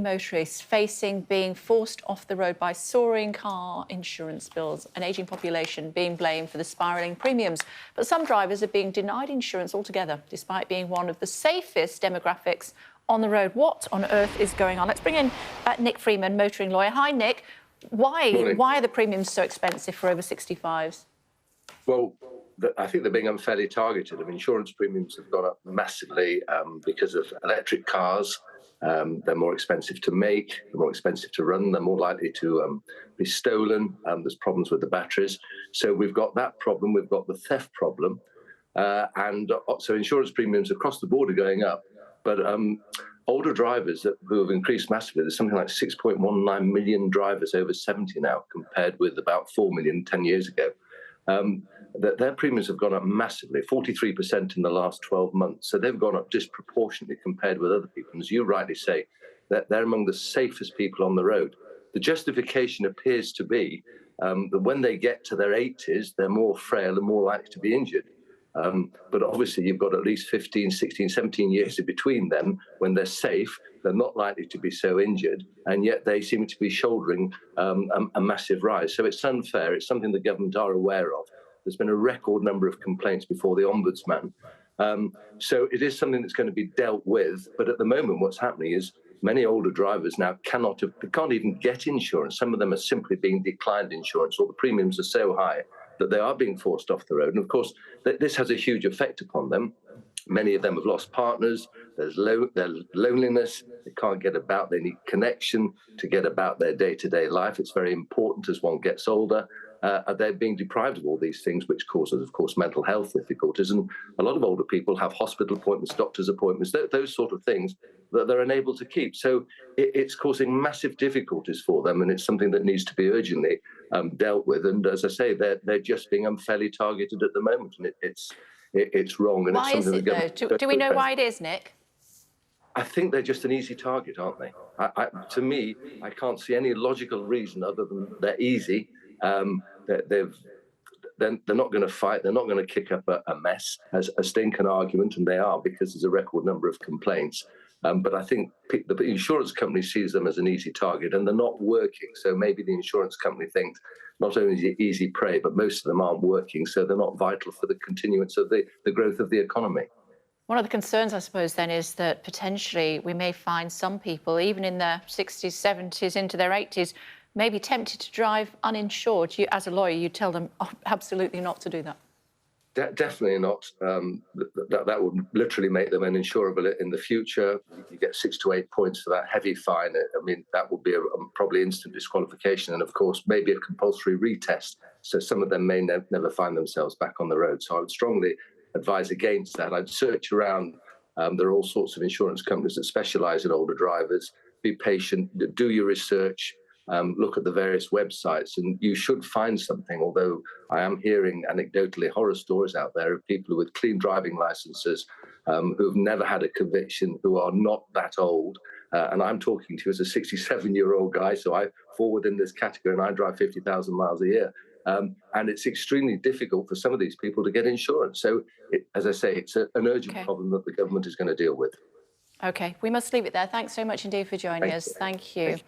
Motorists facing being forced off the road by soaring car insurance bills, an ageing population being blamed for the spiralling premiums. But some drivers are being denied insurance altogether, despite being one of the safest demographics on the road. What on earth is going on? Let's bring in Nick Freeman, motoring lawyer. Hi, Nick. Why are the premiums so expensive for over 65s? Well, I think they're being unfairly targeted. I mean, insurance premiums have gone up massively because of electric cars. They're more expensive to make, they're more expensive to run, they're more likely to be stolen. There's problems with the batteries. So we've got that problem, we've got the theft problem. So insurance premiums across the board are going up. But older drivers who have increased massively, there's something like 6.19 million drivers over 70 now, compared with about 4 million 10 years ago. Their premiums have gone up massively, 43% in the last 12 months. So they've gone up disproportionately compared with other people. And as you rightly say, that they're among the safest people on the road. The justification appears to be that when they get to their 80s, they're more frail and more likely to be injured. But obviously, you've got at least 15, 16, 17 years in between them. When they're safe, they're not likely to be so injured, and yet they seem to be shouldering a massive rise. So it's unfair. It's something the government are aware of. There's been a record number of complaints before the Ombudsman. So it is something that's going to be dealt with. But at the moment, what's happening is many older drivers now can't even get insurance. Some of them are simply being declined insurance, or the premiums are so high that they are being forced off the road. And of course, this has a huge effect upon them. Many of them have lost partners, there's loneliness, they can't get about, they need connection to get about their day-to-day life. It's very important as one gets older. They're being deprived of all these things, which causes, of course, mental health difficulties. And a lot of older people have hospital appointments, doctor's appointments, those sort of things that they're unable to keep. So it's causing massive difficulties for them, and it's something that needs to be urgently dealt with. And as I say, they're just being unfairly targeted at the moment, and it's wrong. And why it's is it, though? Do we know why it is, Nick? I think they're just an easy target, aren't they? To me, I can't see any logical reason other than they're easy. They're not going to fight. They're not going to kick up a mess, a stinking argument, and they are, because there's a record number of complaints. But I think the insurance company sees them as an easy target, and they're not working. So maybe the insurance company thinks not only is it easy prey, but most of them aren't working, so they're not vital for the continuance of the growth of the economy. One of the concerns, I suppose, then, is that potentially we may find some people, even in their 60s, 70s, into their 80s, may be tempted to drive uninsured. You, as a lawyer, you tell them absolutely not to do that. Definitely not. That would literally make them uninsurable in the future. You get 6 to 8 points for that heavy fine. I mean, that would be probably instant disqualification, and of course, maybe a compulsory retest. So some of them may never find themselves back on the road. So I would strongly advise against that. I'd search around. There are all sorts of insurance companies that specialise in older drivers. Be patient. Do your research. Look at the various websites, and you should find something, although I am hearing anecdotally horror stories out there of people with clean driving licenses who've never had a conviction, who are not that old. And I'm talking to you as a 67-year-old guy, so I fall within this category, and I drive 50,000 miles a year. And it's extremely difficult for some of these people to get insurance. So, as I say, it's an urgent problem that the government is going to deal with. OK, we must leave it there. Thanks so much indeed for joining us. Thank you.